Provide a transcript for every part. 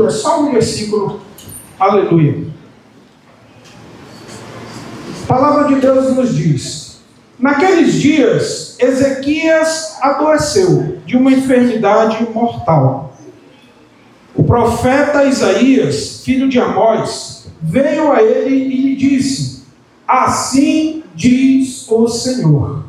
É só um versículo, aleluia. A palavra de Deus nos diz: naqueles dias, Ezequias adoeceu de uma enfermidade mortal. O profeta Isaías, filho de Amós, veio a ele e lhe disse: assim diz o Senhor,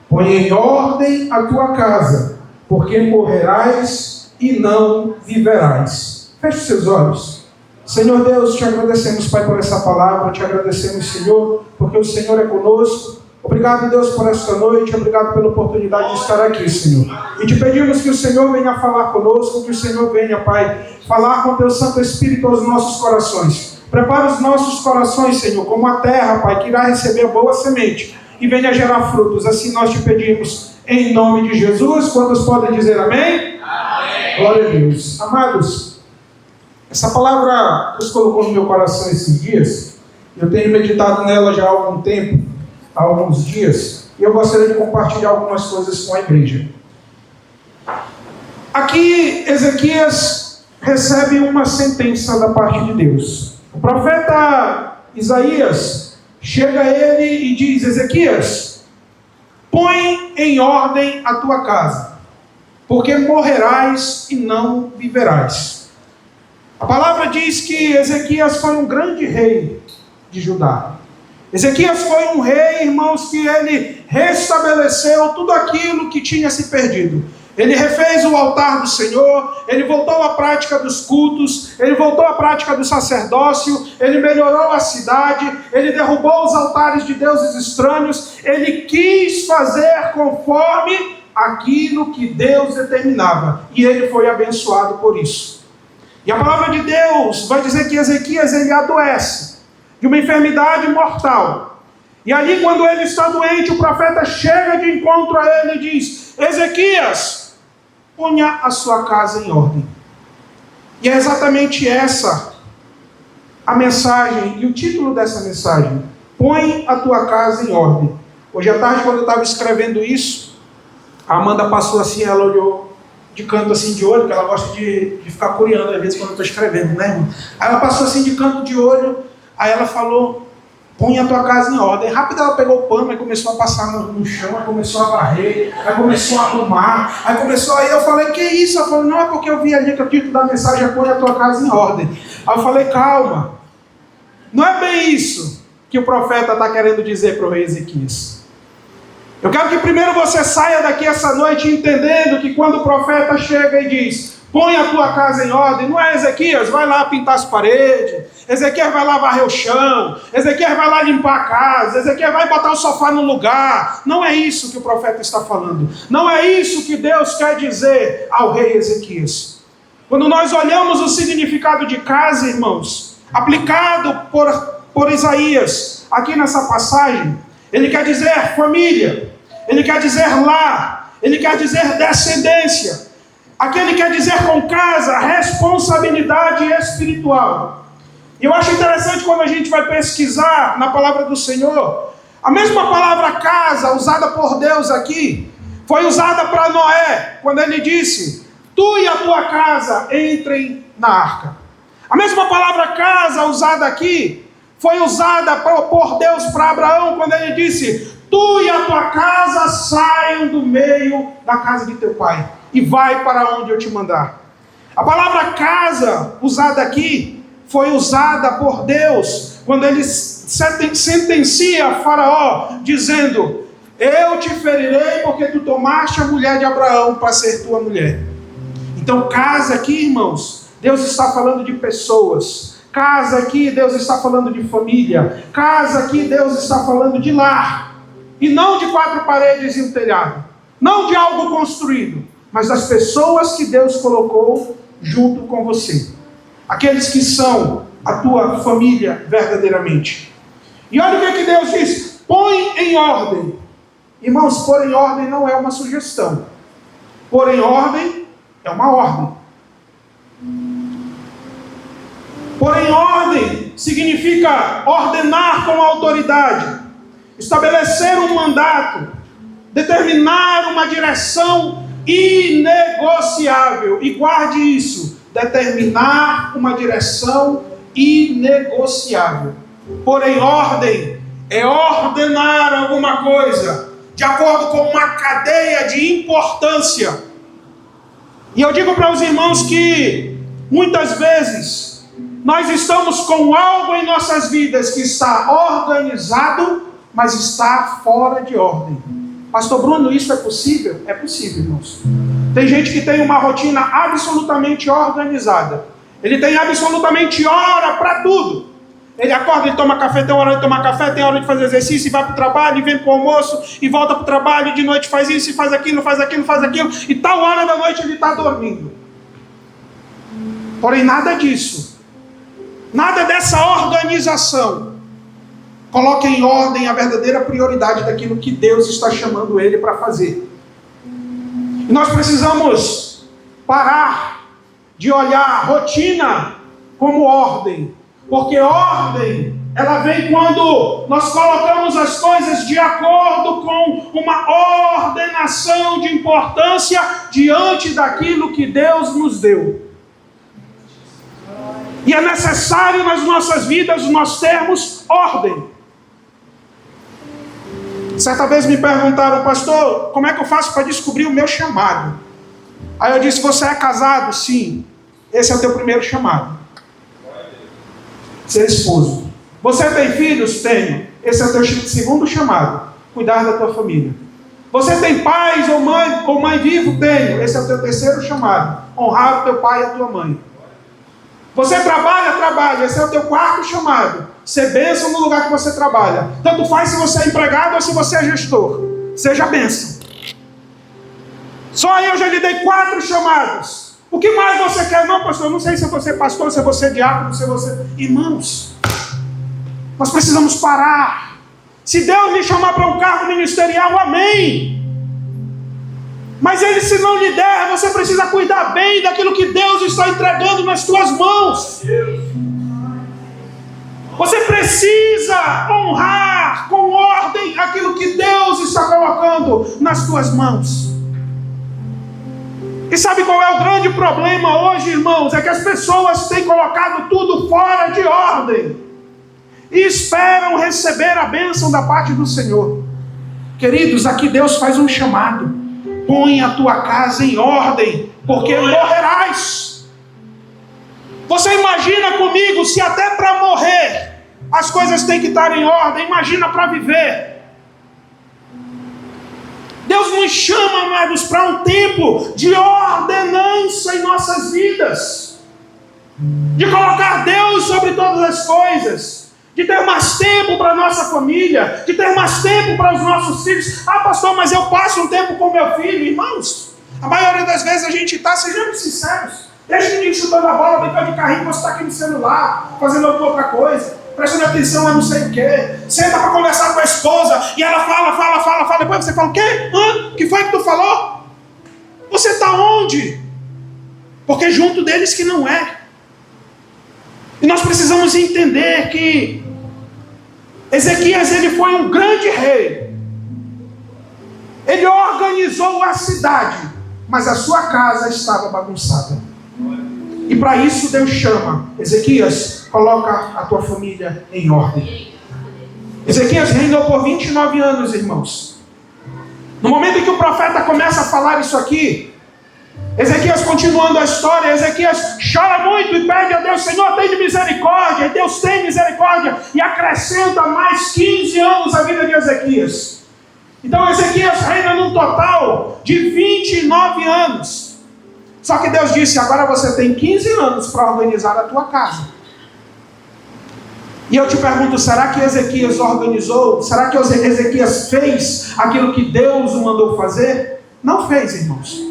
põe em ordem a tua casa, porque morrerás e não viverás. Feche seus olhos. Senhor Deus, te agradecemos, Pai, por essa palavra, te agradecemos, Senhor, porque o Senhor é conosco. Obrigado, Deus, por esta noite, obrigado pela oportunidade de estar aqui, Senhor. E te pedimos que o Senhor venha falar conosco, que o Senhor venha, Pai, falar com o teu Santo Espírito aos nossos corações. Prepara os nossos corações, Senhor, como a terra, Pai, que irá receber boa semente e venha gerar frutos. Assim nós te pedimos, em nome de Jesus. Quantos podem dizer amém? Amém. Glória a Deus. Amados, essa palavra Deus colocou no meu coração esses dias. Eu tenho meditado nela já há algum tempo, há alguns dias, e eu gostaria de compartilhar algumas coisas com a igreja. Aqui, Ezequias recebe uma sentença da parte de Deus. O profeta Isaías chega a ele e diz: Ezequias, põe em ordem a tua casa, porque morrerás e não viverás. A palavra diz que Ezequias foi um grande rei de Judá. Ezequias foi um rei, irmãos, que ele restabeleceu tudo aquilo que tinha se perdido. Ele refez o altar do Senhor, ele voltou à prática dos cultos, ele voltou à prática do sacerdócio, ele melhorou a cidade, ele derrubou os altares de deuses estranhos, ele quis fazer conforme aquilo que Deus determinava, e ele foi abençoado por isso. E a palavra de Deus vai dizer que Ezequias, ele adoece de uma enfermidade mortal. E ali, quando ele está doente, o profeta chega de encontro a ele e diz: Ezequias, ponha a sua casa em ordem. E é exatamente essa a mensagem e o título dessa mensagem: põe a tua casa em ordem. Hoje à tarde, quando eu estava escrevendo isso, a Amanda passou assim, ela olhou de canto assim de olho, que ela gosta de ficar curiando às vezes quando eu estou escrevendo, né, irmão? Aí ela passou assim de canto de olho, aí ela falou: põe a tua casa em ordem. Rápido ela pegou o pano, aí começou a passar no chão, aí começou a varrer, aí começou a arrumar, aí eu falei: que isso? Ela falou: não, é porque eu vi ali que o título da mensagem é põe a tua casa em ordem. Aí eu falei: calma, não é bem isso que o profeta está querendo dizer para o rei Ezequias. Eu quero que primeiro você saia daqui essa noite entendendo que quando o profeta chega e diz: põe a tua casa em ordem, não é Ezequias, vai lá pintar as paredes, Ezequias vai lá varrer o chão, Ezequias vai lá limpar a casa, Ezequias vai botar o sofá no lugar. Não é isso que o profeta está falando. Não é isso que Deus quer dizer ao rei Ezequias. Quando nós olhamos o significado de casa, irmãos, aplicado por Isaías aqui nessa passagem, ele quer dizer família, ele quer dizer lar, ele quer dizer descendência. Aqui ele quer dizer com casa responsabilidade espiritual. E eu acho interessante quando a gente vai pesquisar na palavra do Senhor, a mesma palavra casa usada por Deus aqui foi usada para Noé, quando ele disse: tu e a tua casa entrem na arca. A mesma palavra casa usada aqui foi usada por Deus para Abraão, quando ele disse: tu e a tua casa saiam do meio da casa de teu pai e vai para onde eu te mandar. A palavra casa usada aqui foi usada por Deus quando ele sentencia a Faraó, dizendo: eu te ferirei porque tu tomaste a mulher de Abraão para ser tua mulher. Então casa aqui, irmãos, Deus está falando de pessoas. Casa aqui, Deus está falando de família. Casa aqui, Deus está falando de lar. E não de 4 paredes e um telhado. Não de algo construído, mas das pessoas que Deus colocou junto com você. Aqueles que são a tua família verdadeiramente. E olha o que Deus diz: põe em ordem. Irmãos, pôr em ordem não é uma sugestão. Pôr em ordem é uma ordem. Pôr em ordem significa ordenar com autoridade, estabelecer um mandato, determinar uma direção inegociável. E guarde isso: determinar uma direção inegociável. Porém, ordem é ordenar alguma coisa de acordo com uma cadeia de importância. E eu digo para os irmãos que muitas vezes nós estamos com algo em nossas vidas que está organizado, mas está fora de ordem. Pastor Bruno, isso é possível? É possível, irmãos. Tem gente que tem uma rotina absolutamente organizada. Ele tem absolutamente hora para tudo. Ele acorda, ele toma café, tem hora de tomar café, tem hora de fazer exercício, e vai para o trabalho, e vem para o almoço, e volta para o trabalho, e de noite faz isso, e faz aquilo, e tal hora da noite ele está dormindo. Porém, nada disso, nada dessa organização, coloca em ordem a verdadeira prioridade daquilo que Deus está chamando ele para fazer. E nós precisamos parar de olhar a rotina como ordem. Porque ordem, ela vem quando nós colocamos as coisas de acordo com uma ordenação de importância diante daquilo que Deus nos deu. E é necessário nas nossas vidas nós termos ordem. Certa vez me perguntaram, pastor, como é que eu faço para descobrir o meu chamado? Aí eu disse, você é casado? Sim. Esse é o teu primeiro chamado. Ser esposo. Você tem filhos? Tenho. Esse é o teu segundo chamado. Cuidar da tua família. Você tem pais ou mãe vivo? Tenho. Esse é o teu terceiro chamado. Honrar o teu pai e a tua mãe. Você trabalha. Esse é o teu quarto chamado. Ser bênção no lugar que você trabalha. Tanto faz se você é empregado ou se você é gestor. Seja bênção. Só aí eu já lhe dei 4 chamados. O que mais você quer? Não, pastor, eu não sei se você é pastor, se você é diácono, se você... Irmãos, nós precisamos parar. Se Deus lhe chamar para um cargo ministerial, amém. Mas Ele, se não lhe der, você precisa cuidar bem daquilo que Deus está entregando nas tuas mãos. Você precisa honrar com ordem aquilo que Deus está colocando nas tuas mãos. E sabe qual é o grande problema hoje, irmãos? É que as pessoas têm colocado tudo fora de ordem e esperam receber a bênção da parte do Senhor. Queridos, aqui Deus faz um chamado. Põe a tua casa em ordem, porque morrerás. Você imagina comigo, se até para morrer as coisas têm que estar em ordem, imagina para viver. Deus nos chama, amados, para um tempo de ordenança em nossas vidas, de colocar Deus sobre todas as coisas, de ter mais tempo para a nossa família, de ter mais tempo para os nossos filhos. Ah, pastor, mas eu passo um tempo com meu filho. Irmãos, a maioria das vezes a gente está, sejamos sinceros, deixa o menino chutando a bola, brincando de carrinho, você está aqui no celular, fazendo alguma outra coisa, prestando atenção a não sei o quê. Senta para conversar com a esposa e ela fala. Depois você fala, o quê? O que foi que tu falou? Você está onde? Porque junto deles que não é. E nós precisamos entender que Ezequias, ele foi um grande rei. Ele organizou a cidade, mas a sua casa estava bagunçada. E para isso Deus chama Ezequias, coloca a tua família em ordem. Ezequias reinou por 29 anos, irmãos. No momento em que o profeta começa a falar isso aqui, Ezequias, continuando a história, Ezequias chora muito e pede a Deus, Senhor, tem misericórdia. E Deus tem misericórdia e acrescenta mais 15 anos à vida de Ezequias. Então Ezequias reina num total de 29 anos. Só que Deus disse, agora você tem 15 anos para organizar a tua casa. E eu te pergunto, será que Ezequias organizou? Será que Ezequias fez aquilo que Deus o mandou fazer? Não fez, irmãos.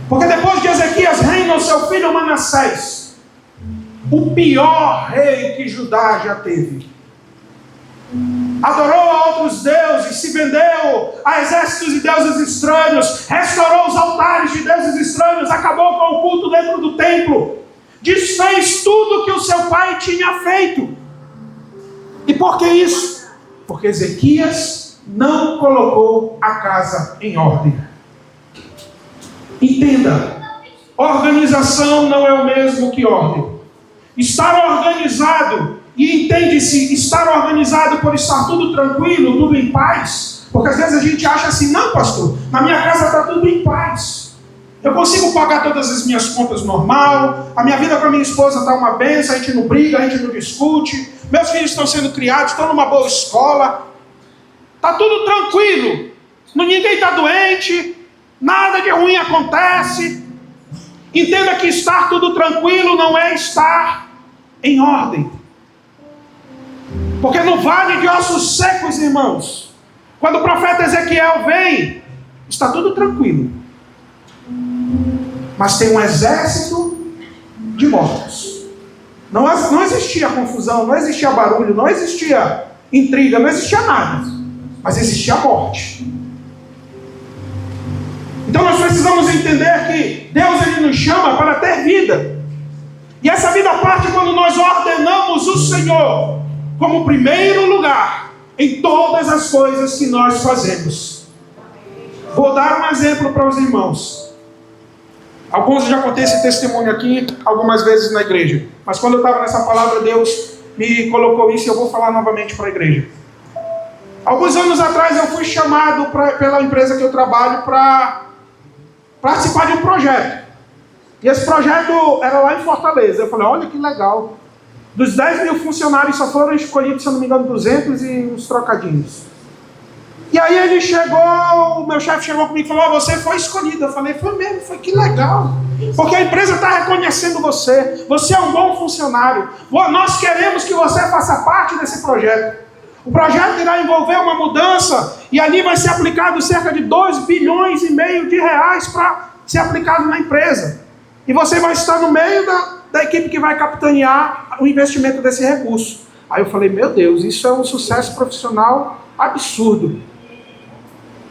Porque depois de Ezequias reina o seu filho Manassés, o pior rei que Judá já teve. Adorou a outros deuses, se vendeu a exércitos de deuses estranhos, restaurou os altares de deuses estranhos, acabou com o culto dentro do templo, desfez tudo que o seu pai tinha feito. E por que isso? Porque Ezequias não colocou a casa em ordem. Entenda, Organização não é o mesmo que ordem. Estar organizado, e entende-se, estar organizado por estar tudo tranquilo, tudo em paz. Porque às vezes a gente acha assim, não pastor, na minha casa está tudo em paz. Eu consigo pagar todas as minhas contas normal, a minha vida com a minha esposa está uma bênção, a gente não briga, a gente não discute, meus filhos estão sendo criados, estão numa boa escola, está tudo tranquilo, ninguém está doente, nada de ruim acontece. Entenda que estar tudo tranquilo não é estar em ordem. Porque no vale de ossos secos, irmãos, quando o profeta Ezequiel vem, está tudo tranquilo. Mas tem um exército de mortos. Não existia confusão, não existia barulho, não existia intriga, não existia nada. Mas existia a morte. Então nós precisamos entender que Deus ele nos chama para ter vida. E essa vida parte quando nós ordenamos o Senhor como primeiro lugar em todas as coisas que nós fazemos. Vou dar um exemplo para os irmãos. Alguns já contei esse testemunho aqui algumas vezes na igreja. Mas quando eu estava nessa palavra, Deus me colocou isso e eu vou falar novamente para a igreja. Alguns anos atrás eu fui chamado pela empresa que eu trabalho para participar de um projeto. E esse projeto era lá em Fortaleza. Eu falei, olha que legal. Dos 10 mil funcionários só foram escolhidos, se eu não me engano, 200 e uns trocadinhos. E aí ele chegou, o meu chefe chegou comigo e falou, você foi escolhido. Eu falei, foi mesmo, foi que legal. Porque a empresa está reconhecendo você. Você é um bom funcionário. Nós queremos que você faça parte desse projeto. O projeto irá envolver uma mudança e ali vai ser aplicado cerca de 2,5 bilhões de reais para ser aplicado na empresa. E você vai estar no meio da equipe que vai capitanear o investimento desse recurso. Aí eu falei, meu Deus, isso é um sucesso profissional absurdo.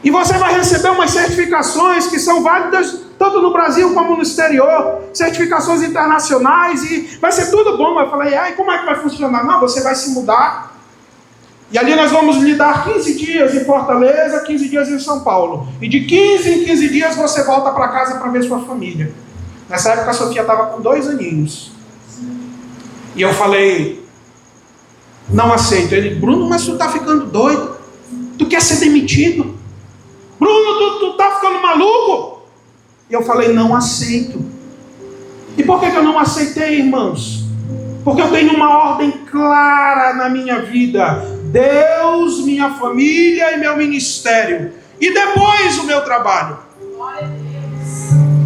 E você vai receber umas certificações que são válidas tanto no Brasil como no exterior, certificações internacionais, e vai ser tudo bom. Eu falei, como é que vai funcionar? Não, você vai se mudar. E ali nós vamos lhe dar 15 dias em Fortaleza, 15 dias em São Paulo. E de 15 em 15 dias você volta para casa para ver sua família. Nessa época a Sofia estava com 2 aninhos. E eu falei, não aceito. Ele, Bruno, mas tu está ficando doido? Tu quer ser demitido? Bruno, tu está ficando maluco? E eu falei, não aceito. E por que eu não aceitei, irmãos? Porque eu tenho uma ordem clara na minha vida. Deus, minha família e meu ministério. E depois o meu trabalho.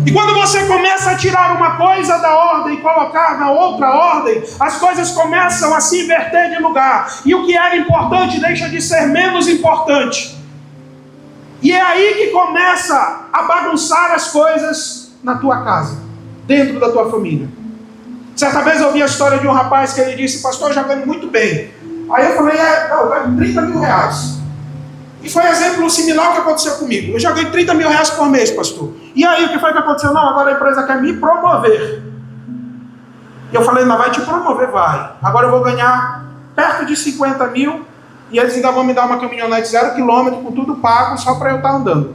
E quando você começa a tirar uma coisa da ordem e colocar na outra ordem, as coisas começam a se inverter de lugar. E o que era importante deixa de ser menos importante. E é aí que começa a bagunçar as coisas na tua casa, dentro da tua família. Certa vez eu ouvi a história de um rapaz que ele disse, pastor, eu já ganho muito bem. Aí eu falei, eu ganho 30 mil reais. E foi exemplo similar ao que aconteceu comigo. Eu já ganhei 30 mil reais por mês, pastor. E aí o que foi que aconteceu? Não, agora a empresa quer me promover. E eu falei, não, vai te promover, vai. Agora eu vou ganhar perto de 50 mil e eles ainda vão me dar uma caminhonete 0 km com tudo pago só para eu estar andando.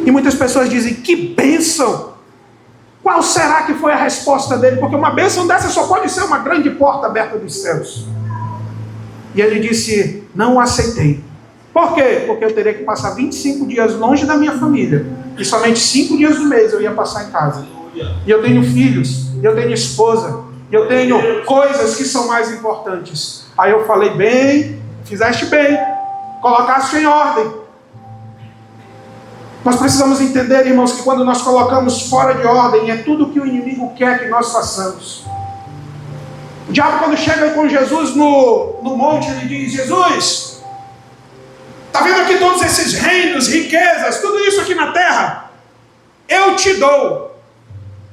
E muitas pessoas dizem, que bênção! Qual será que foi a resposta dele? Porque uma bênção dessa só pode ser uma grande porta aberta dos céus. E ele disse, não aceitei. Por quê? Porque eu teria que passar 25 dias longe da minha família. E somente 5 dias do mês eu ia passar em casa. E eu tenho filhos, eu tenho esposa, eu tenho coisas que são mais importantes. Aí eu falei, bem, fizeste bem, colocaste em ordem. Nós precisamos entender, irmãos, que quando nós colocamos fora de ordem, é tudo o que o inimigo quer que nós façamos. O diabo, quando chega com Jesus no monte, ele diz, Jesus, está vendo aqui todos esses reinos, riquezas, tudo isso aqui na terra? Eu te dou,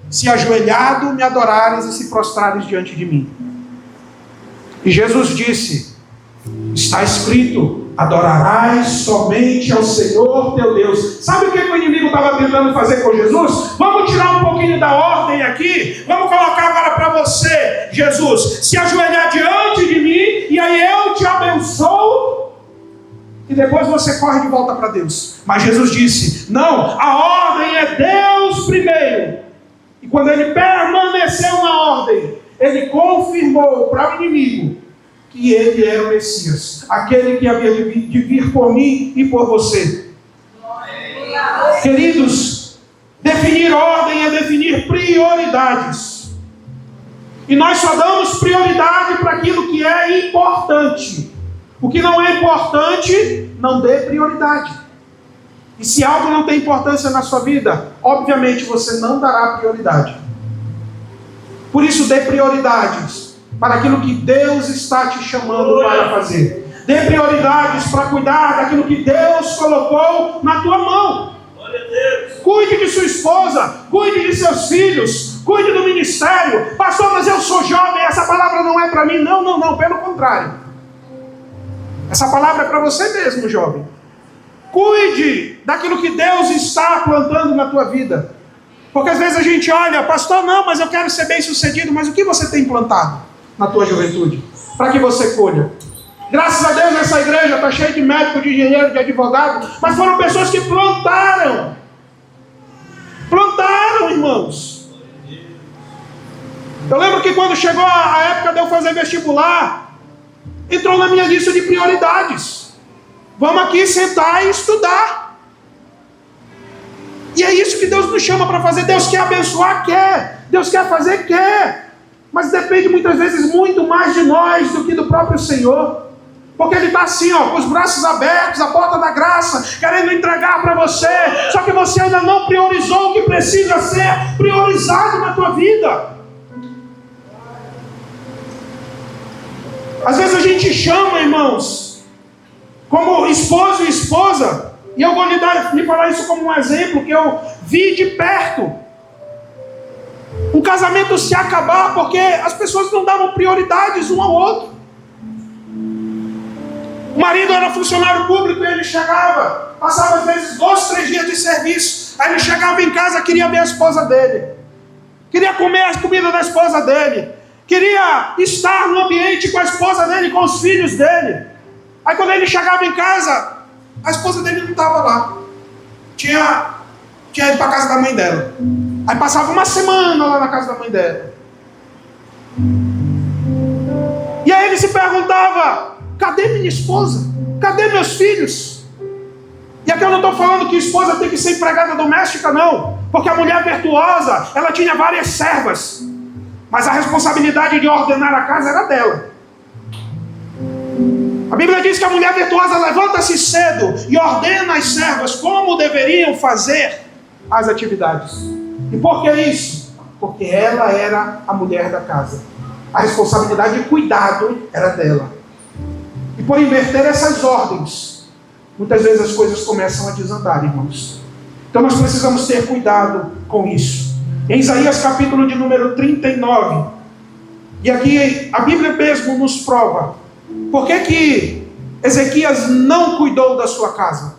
se ajoelhado me adorares e se prostrares diante de mim. E Jesus disse, está escrito, adorarás somente ao Senhor teu Deus. Sabe o que o inimigo estava tentando fazer com Jesus? Vamos tirar um pouquinho da ordem aqui. Vamos colocar agora para você, Jesus, se ajoelhar diante de mim e aí eu te abençoo. e depois você corre de volta para Deus. Mas Jesus disse: não, a ordem é Deus primeiro. E quando ele permaneceu na ordem, ele confirmou para o inimigo que ele era o Messias, aquele que havia de vir por mim e por você. Queridos, definir ordem é definir prioridades. E nós só damos prioridade para aquilo que é importante. O que não é importante, não dê prioridade. E se algo não tem importância na sua vida, obviamente você não dará prioridade. Por isso, dê prioridades para aquilo que Deus está te chamando para fazer. Dê prioridades para cuidar daquilo que Deus colocou na tua mão. Cuide de sua esposa, cuide de seus filhos, cuide do ministério. Pastor, mas eu sou jovem, essa palavra não é para mim. Não, pelo contrário. Essa palavra é para você mesmo, jovem. Cuide daquilo que Deus está plantando na tua vida. Porque às vezes a gente olha, pastor, não, mas eu quero ser bem sucedido. Mas o que você tem plantado na tua juventude? Para que você colha. Graças a Deus essa igreja está cheia de médico, de engenheiro, de advogado. Mas foram pessoas que plantaram. Plantaram, irmãos. Eu lembro que quando chegou a época de eu fazer vestibular, entrou na minha lista de prioridades. Vamos aqui sentar e estudar. E é isso que Deus nos chama para fazer. Deus quer abençoar? Quer. Deus quer fazer? Quer. Mas depende muitas vezes muito mais de nós do que do próprio Senhor. Porque Ele está assim, ó, com os braços abertos, a porta da graça, querendo entregar para você. Só que você ainda não priorizou o que precisa ser priorizado na tua vida. Às vezes a gente chama, irmãos, como esposo e esposa, e eu vou lhe falar isso como um exemplo que eu vi de perto. Um casamento se acabar porque as pessoas não davam prioridades um ao outro. O marido era funcionário público e ele chegava, passava às vezes 2, 3 dias de serviço. Aí ele chegava em casa, queria ver a esposa dele, queria comer a comida da esposa dele, queria estar no ambiente com a esposa dele, com os filhos dele. Aí quando ele chegava em casa, a esposa dele não estava lá. Tinha ido para a casa da mãe dela. Aí passava uma semana lá na casa da mãe dela. E aí ele se perguntava: cadê minha esposa? Cadê meus filhos? E aqui eu não estou falando que a esposa tem que ser empregada doméstica, não. Porque a mulher virtuosa, ela tinha várias servas. Mas a responsabilidade de ordenar a casa era dela. A Bíblia diz que a mulher virtuosa levanta-se cedo e ordena às servas como deveriam fazer as atividades. E por que isso? Porque ela era a mulher da casa. A responsabilidade de cuidado era dela. E por inverter essas ordens, muitas vezes as coisas começam a desandar, irmãos. Então nós precisamos ter cuidado com isso. Em Isaías capítulo de número 39, e aqui a Bíblia mesmo nos prova por que Ezequias não cuidou da sua casa.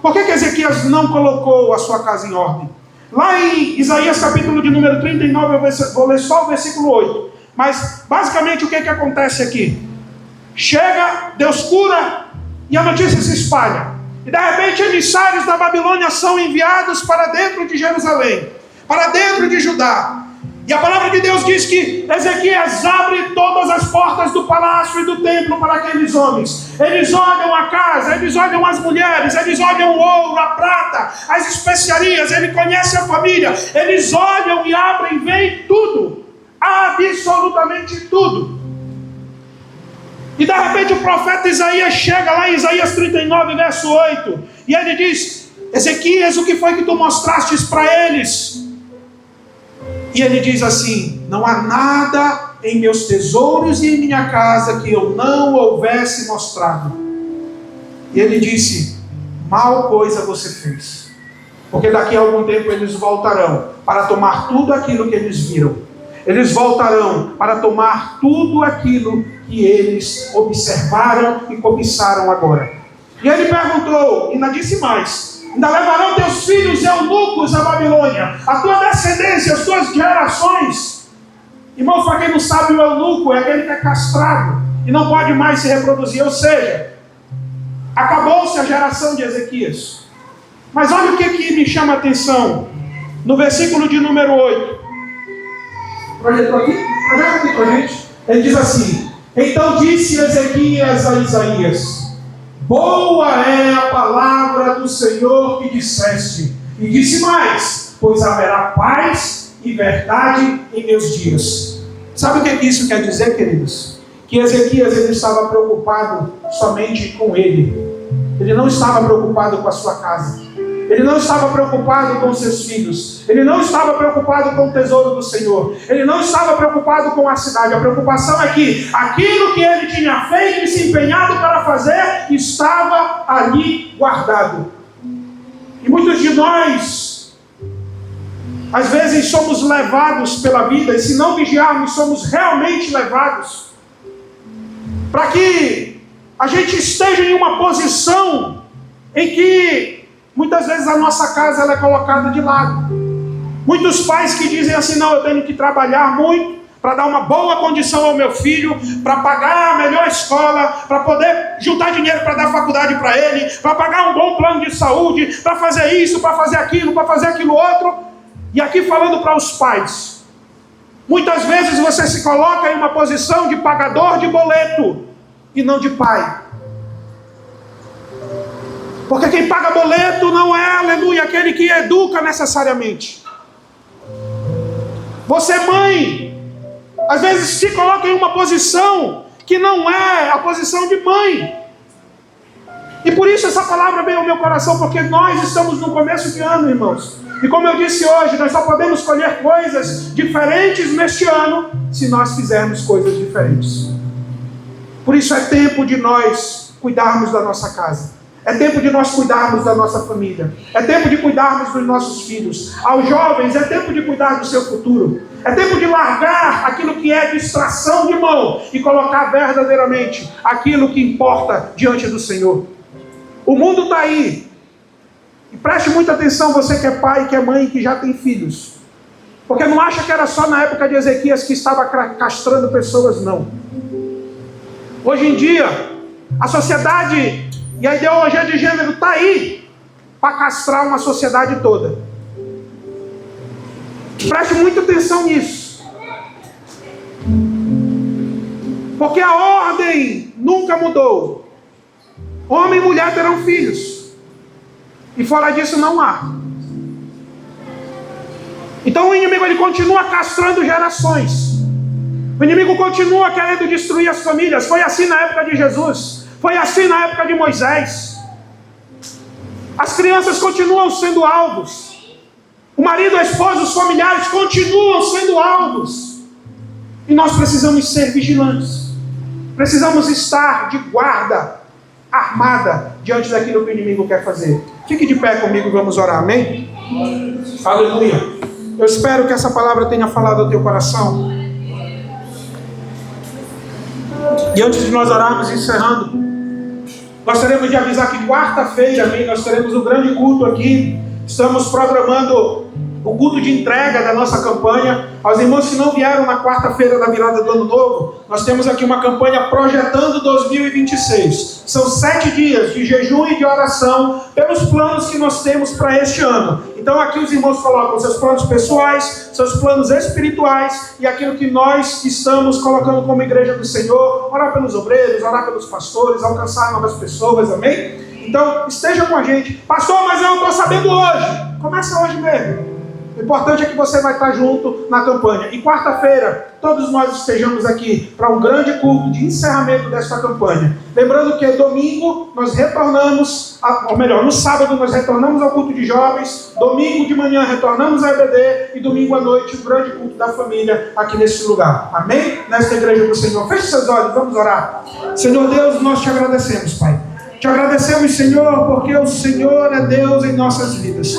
Por que Ezequias não colocou a sua casa em ordem? Lá em Isaías capítulo de número 39, eu vou ler só o versículo 8. Mas basicamente o que acontece aqui? Chega, Deus cura, e a notícia se espalha. E de repente emissários da Babilônia são enviados para dentro de Jerusalém, para dentro de Judá. E a palavra de Deus diz que Ezequias abre todas as portas do palácio e do templo para aqueles homens. Eles olham a casa, eles olham as mulheres, eles olham o ouro, a prata, as especiarias, ele conhece a família. Eles olham e abrem, veem tudo, absolutamente tudo. E de repente o profeta Isaías chega lá em Isaías 39, verso 8, e ele diz: Ezequias, o que foi que tu mostrastes para eles? E ele diz assim: não há nada em meus tesouros e em minha casa que eu não houvesse mostrado. E ele disse: mal coisa você fez, porque daqui a algum tempo eles voltarão para tomar tudo aquilo que eles viram. Eles voltarão para tomar tudo aquilo que eles observaram e cobiçaram agora. E ele perguntou, ainda disse mais: ainda levarão teus filhos eunucos à Babilônia, a tua descendência, as tuas gerações. Irmãos, para quem não sabe, o eunuco é aquele que é castrado e não pode mais se reproduzir. Ou seja, Acabou-se a geração de Ezequias. Mas olha o que me chama a atenção. No versículo de número 8. Projetou aqui? Projeta aqui com a gente. Ele diz assim: então disse Ezequias a Isaías: boa é a palavra do Senhor que disseste. E disse mais: pois haverá paz e verdade em meus dias. Sabe o que isso quer dizer, queridos? Que Ezequias ele estava preocupado somente com ele. Ele não estava preocupado com a sua casa. Ele não estava preocupado com seus filhos. Ele não estava preocupado com o tesouro do Senhor. Ele não estava preocupado com a cidade. A preocupação é que aquilo que ele tinha feito e se empenhado para fazer estava ali guardado. E muitos de nós, às vezes, somos levados pela vida, e se não vigiarmos, somos realmente levados para que a gente esteja em uma posição em que muitas vezes a nossa casa ela é colocada de lado. Muitos pais que dizem assim: não, eu tenho que trabalhar muito para dar uma boa condição ao meu filho, para pagar a melhor escola, para poder juntar dinheiro para dar faculdade para ele, para pagar um bom plano de saúde, para fazer isso, para fazer aquilo outro. E aqui falando para os pais, muitas vezes você se coloca em uma posição de pagador de boleto e não de pai. Porque quem paga boleto não é, aleluia, aquele que educa necessariamente. Você, mãe, às vezes se coloca em uma posição que não é a posição de mãe. E por isso essa palavra veio ao meu coração, porque nós estamos no começo de ano, irmãos. E como eu disse hoje, nós só podemos colher coisas diferentes neste ano se nós fizermos coisas diferentes. Por isso é tempo de nós cuidarmos da nossa casa. É tempo de nós cuidarmos da nossa família. É tempo de cuidarmos dos nossos filhos. Aos jovens, é tempo de cuidar do seu futuro. É tempo de largar aquilo que é distração de mão e colocar verdadeiramente aquilo que importa diante do Senhor. O mundo está aí. E preste muita atenção, você que é pai, que é mãe, que já tem filhos. Porque não acha que era só na época de Ezequias que estava castrando pessoas, não. Hoje em dia, a sociedade e a ideologia de gênero está aí para castrar uma sociedade toda. Preste muita atenção nisso. Porque a ordem nunca mudou. Homem e mulher terão filhos. E fora disso não há. Então o inimigo ele continua castrando gerações. O inimigo continua querendo destruir as famílias. Foi assim na época de Jesus. Foi assim na época de Moisés. As crianças continuam sendo alvos. O marido, a esposa, os familiares continuam sendo alvos. E nós precisamos ser vigilantes. Precisamos estar de guarda armada diante daquilo que o inimigo quer fazer. Fique de pé comigo e vamos orar, amém? Aleluia. Eu espero que essa palavra tenha falado ao teu coração. E antes de nós orarmos encerrando, gostaríamos de avisar que quarta-feira, amém, nós teremos um grande culto aqui. Estamos programando o culto de entrega da nossa campanha. Aos irmãos que não vieram na quarta-feira da virada do ano novo, nós temos aqui uma campanha Projetando 2026. São 7 dias de jejum e de oração pelos planos que nós temos para este ano. Então aqui os irmãos colocam seus planos pessoais, seus planos espirituais e aquilo que nós estamos colocando como igreja do Senhor. Orar pelos obreiros, orar pelos pastores, alcançar novas pessoas, amém? Então esteja com a gente. Pastor, mas eu não estou sabendo hoje. Começa hoje mesmo. O importante é que você vai estar junto na campanha. E quarta-feira, todos nós estejamos aqui para um grande culto de encerramento desta campanha. Lembrando que domingo nós retornamos, ou melhor, no sábado nós retornamos ao culto de jovens, domingo de manhã retornamos à EBD e domingo à noite o grande culto da família aqui nesse lugar. Amém? Nesta igreja do Senhor. Feche seus olhos, vamos orar. Senhor Deus, nós te agradecemos, Pai. Te agradecemos, Senhor, porque o Senhor é Deus em nossas vidas.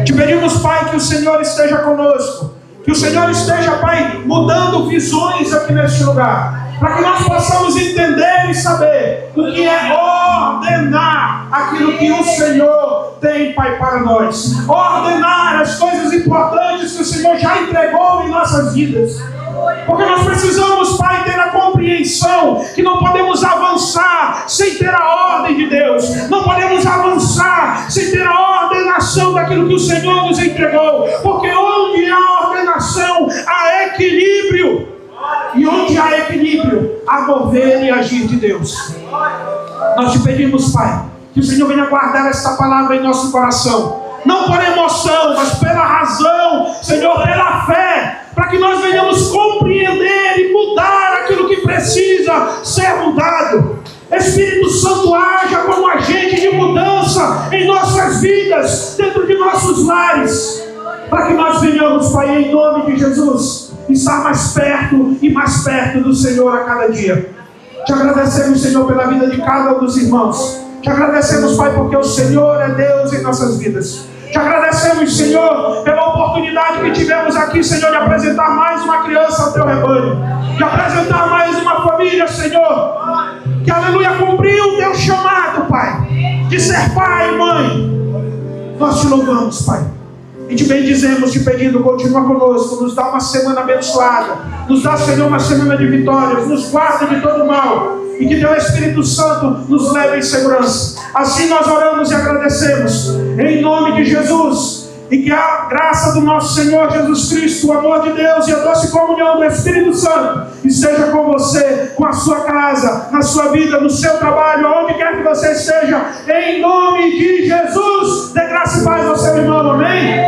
Te pedimos, Pai, que o Senhor esteja conosco. Que o Senhor esteja, Pai, mudando visões aqui neste lugar. Para que nós possamos entender e saber o que é ordenar aquilo que o Senhor tem, Pai, para nós. Ordenar as coisas importantes que o Senhor já entregou em nossas vidas. Porque nós precisamos, Pai, ter a compreensão que não podemos avançar sem ter a ordem de Deus. Não podemos avançar sem ter a ordenação daquilo que o Senhor nos entregou. Porque onde há ordenação, há equilíbrio. E onde há equilíbrio, há mover e agir de Deus. Nós te pedimos, Pai, que o Senhor venha guardar esta palavra em nosso coração. Não por emoção, mas pela razão, Senhor, pela fé, para que nós venhamos compreender e mudar aquilo que precisa ser mudado. Espírito Santo, haja como agente de mudança em nossas vidas, dentro de nossos lares, para que nós venhamos, Pai, em nome de Jesus, estar mais perto e mais perto do Senhor a cada dia. Te agradecemos, Senhor, pela vida de cada um dos irmãos. Te agradecemos, Pai, porque o Senhor é Deus em nossas vidas. Te agradecemos, Senhor, pela oportunidade que tivemos aqui, Senhor, de apresentar mais uma criança ao Teu rebanho. De apresentar mais uma família, Senhor, que, aleluia, cumpriu o Teu chamado, Pai, de ser pai e mãe. Nós Te louvamos, Pai. E Te bendizemos, Te pedindo, continua conosco, nos dá uma semana abençoada. Nos dá, Senhor, uma semana de vitórias. Nos guarda de todo mal. E que Teu Espírito Santo nos leve em segurança. Assim nós oramos e agradecemos, em nome de Jesus. E que a graça do nosso Senhor Jesus Cristo, o amor de Deus e a doce comunhão do Espírito Santo esteja com você, com a sua casa, na sua vida, no seu trabalho, aonde quer que você esteja, em nome de Jesus. Dê graça e paz ao seu irmão, amém?